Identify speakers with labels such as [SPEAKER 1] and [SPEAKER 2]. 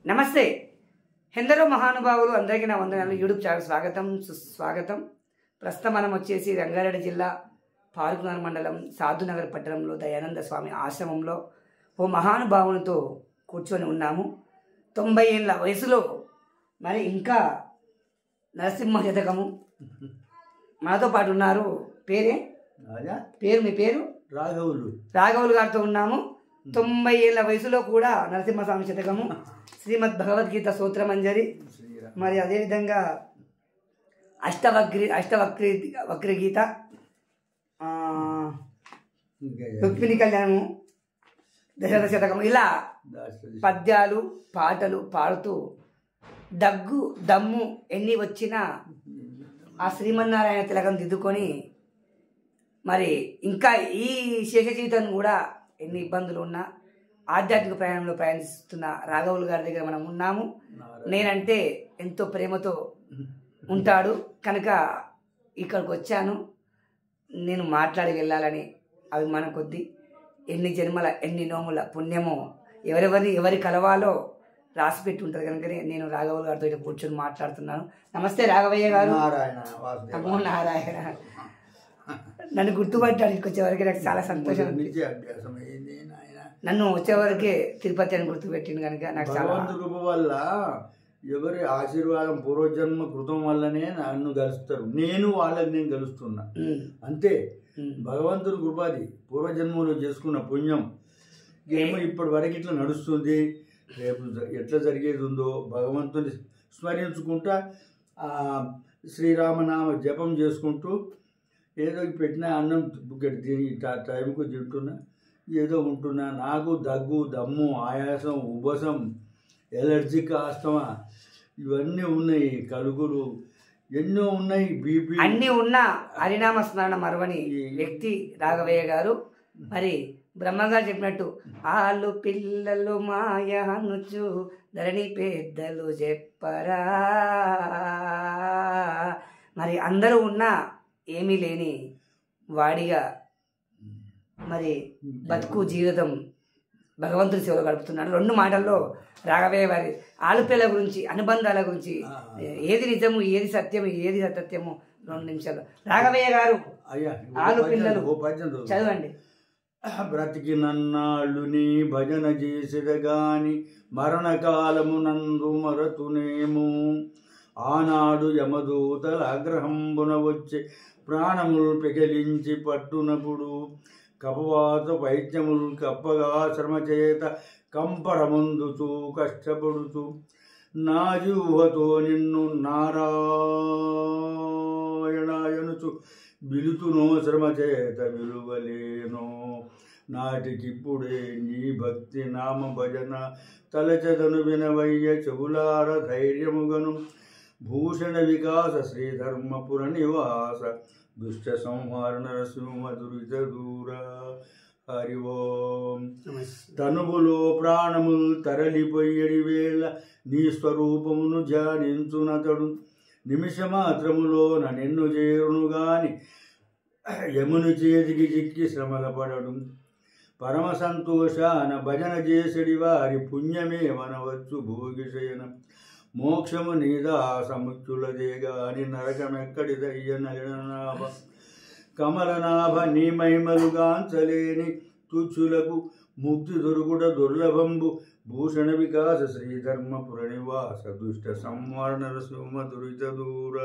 [SPEAKER 1] నమస్తే. ఎందరో మహానుభావులు అందరికీ నా వందనాలు. యూట్యూబ్ ఛానల్ స్వాగతం సుస్వాగతం. ప్రస్తుతం మనం వచ్చేసి రంగారెడ్డి జిల్లా పారుకునగర్ మండలం సాధునగర్ పట్టణంలో దయానంద స్వామి ఆశ్రమంలో ఓ మహానుభావునితో కూర్చొని ఉన్నాము. 90 ఏళ్ళ వయసులో మరి ఇంకా నరసింహ శతకము మనతో పాటు ఉన్నారు. మీ పేరు రాఘవులు గారితో ఉన్నాము. 90 ఏళ్ళ వయసులో కూడా నరసింహస్వామి శతకము, శ్రీమద్ భగవద్గీత సూత్రమంజరి, మరి అదేవిధంగా వక్ర గీత, రుక్మిణి కళ్యాణము, దశరథ శతకము, ఇలా పద్యాలు పాటలు పాడుతూ దగ్గు దమ్ము ఎన్ని వచ్చినా ఆ శ్రీమన్నారాయణ తిలకం దిద్దుకొని మరి ఇంకా ఈ శేష జీవితం కూడా ఎన్ని ఇబ్బందులు ఉన్నా ఆధ్యాత్మిక ప్రయాణంలో ప్రయాణిస్తున్న రాఘవులు గారి దగ్గర మనం ఉన్నాము. నేనంటే ఎంతో ప్రేమతో ఉంటాడు కనుక ఇక్కడికి వచ్చాను. నేను మాట్లాడి వెళ్ళాలని అభిమానం కొద్దీ ఎన్ని జన్మల ఎన్ని నోముల పుణ్యమో ఎవరి కలవాలో రాసిపెట్టి ఉంటుంది కనుకనే నేను రాఘవులు గారితో ఇటు కూర్చొని మాట్లాడుతున్నాను. నమస్తే రాఘవయ్య గారు. నమో నారాయణ. నన్ను గుర్తుపట్టాడు వచ్చేవరకు నాకు చాలా సంతోషం. నన్ను వచ్చేవరకే తిరుపతి అని గుర్తుపెట్టింది కనుక నాకు చాలా
[SPEAKER 2] వల్ల ఎవరి ఆశీర్వాదం పూర్వజన్మ కృతం వల్లనే నన్ను కలుస్తారు. నేను వాళ్ళని కలుస్తున్నా అంతే. భగవంతుని కృపాది పూర్వజన్మలో చేసుకున్న పుణ్యం ఏమో ఇప్పటి వరకు ఇట్లా నడుస్తుంది. రేపు ఎట్లా జరిగేది ఉందో భగవంతుని స్మరించుకుంటా శ్రీరామనామ జపం చేసుకుంటూ ఏదో పెట్టిన అన్నం దీని టైంకు తింటున్నా, ఏదో ఉంటున్నా. నాకు దగ్గు దమ్ము ఆయాసం ఉబ్బసం ఎలర్జిక్ ఆస్తమా ఇవన్నీ ఉన్నాయి, కలుగులు ఎన్నో ఉన్నాయి, బీపీ
[SPEAKER 1] అన్నీ ఉన్నా హరినామ స్మరణ మరవని వ్యక్తి రాఘవయ్య గారు. మరి బ్రహ్మగారు చెప్పినట్టు ఆళ్ళు పిల్లలు మాయ అనుచు ధరణి పెద్దలు చెప్పరా. మరి అందరూ ఉన్నా ఏమీ లేని వాడిగా మరి బతుకు జీవితం భగవంతుడి సేవలో గడుపుతున్నాడు. 2 మాటల్లో రాఘవయ్య వారి ఆలుపిల్ల గురించి, అనుబంధాల గురించి, ఏది నిజము ఏది సత్యము ఏది అసత్యము 2 నిమిషాలు. రాఘవయ్య గారు ఆలుపిల్లలు చదవండి.
[SPEAKER 2] బ్రతికి నన్నాళ్ళు నీ భజన చేసేదగాని మరణకాలము నందు మరతునేము. ఆనాడు యమదూతల ఆగ్రహంబున వచ్చి ప్రాణములు పెకిలించి పట్టునప్పుడు కపవాత వైద్యములు కప్పగా శ్రమ చేత కంపరముందుతూ కష్టపడుతూ నా జీవతో నిన్ను నారాయణాయనుచు బిలుతునో శ్రమ చేత విలువలేనో. నాటికిప్పుడే నీ భక్తి నామ భజన తలచదను వినవయ్య చెవులార ధైర్యముగను. భూషణ వికాస శ్రీధర్మపుర నివాస దుష్ట సంహార నరసింహ దురిత దూర. హరి ఓం. తనువులో ప్రాణములు తరలిపోయేడి వేళ నీ స్వరూపమును ధ్యానించునతడు. నిమిషమాత్రములో నన్ను చేరును గాని యముని చేతికి చిక్కి శ్రమల పడడు. పరమ సంతోషాన భజన చేసడి వారి పుణ్యమే మనవచ్చు భోగిశయనం. మోక్షము నీదాసముచ్చులదే గాని నరకమెక్కడిదయ్య నయననాభ. కమలనాభ నీ మహిమలుగాంచలేని తుచ్చులకు ముక్తి దొరుకుట దుర్లభంబు. భూషణ వికాస శ్రీధర్మపుర నివాస దుష్ట సంవరణ నరసింహ దురిత దూర.